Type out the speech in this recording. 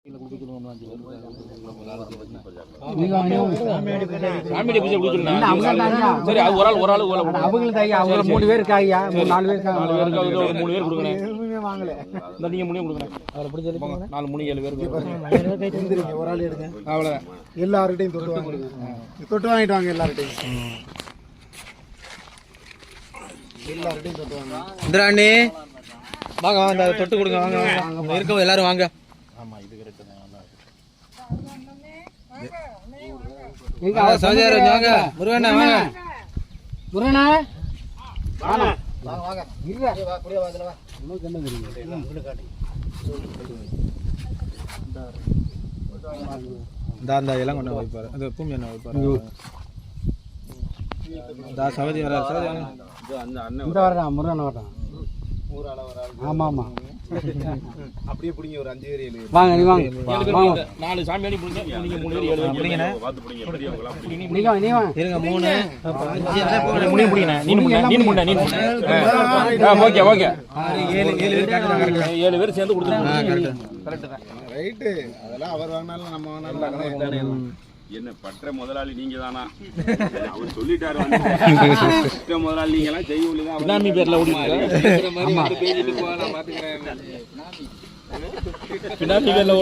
சரி அது ஒரு ஆள் அவங்களுக்கு அவங்க 3 பேர் இருக்காங்க 4 பேர் இருக்காங்க 3 பேர் கொடுக்கணும் வாங்கல இந்த நீங்க முனிய கொடுக்கணும் அவரை பிடிச்சது 4 3 7 பேர் வந்துருங்க ஒரு ஆள் எடுங்க அவ்வளவுதான் எல்லார்கிட்டயும் தொட்டு வாங்கிட்டு வாங்க எல்லார்கிட்டயும் தொட்டு வாங்க இந்திராணி வாங்க வாங்க தொட்டு கொடுங்க வாங்க வாங்க இருக்கவங்க எல்லாரும் வாங்க ஆமா இது கரெக்ட் தான் எங்க சௌஜார வாங்க முருகண்ணா வாங்க முருகண்ணா வாங்க வாங்க இருடா வா குடிய வாங்கல வா உங்களுக்கு என்ன தெரியும் உங்களுக்கு காட்டி இந்த எல்லாம் கொண்டு போய் பாரு அது பூமி என்ன போய் பாரு இந்த சௌஜி வர சௌஜி வாங்க அந்த அண்ணன் இந்த வரடா முருகண்ணா வரடா ஊரால வர ஆமா ஆமா அப்படியே புடிங்க ஒரு 5 பேர் 7 பேர் வாங்க நீ வாங்க 4 சாமி அடி புடிங்க நீங்க 3 பேர் 7 பேர் புடிங்கனே வாத்து புடிங்க பெரியவங்களா நீ வாங்க இருங்க 3 5 என்ன முனி புடிங்கனே நீ ஓகே ஓகே 7 பேர் காட்டுறாங்க 7 பேர் சேர்ந்து கொடுத்துருங்க கரெக்ட் தான் ரைட் அதெல்லாம் அவர் வாங்குனாலும் நம்ம வாங்குனாலும் என்ன பற்ற முதலாளி நீங்க தானா அவர் சொல்லிட்டாரு பற்ற முதலாளி நீங்க எல்லாம் செய்ய உள்ளதா பினாமி பேர்ல ஓடிட்டு மாதிரி பேசிட்டு போனா பாத்துக்கிறேன் பினாமி பேர்ல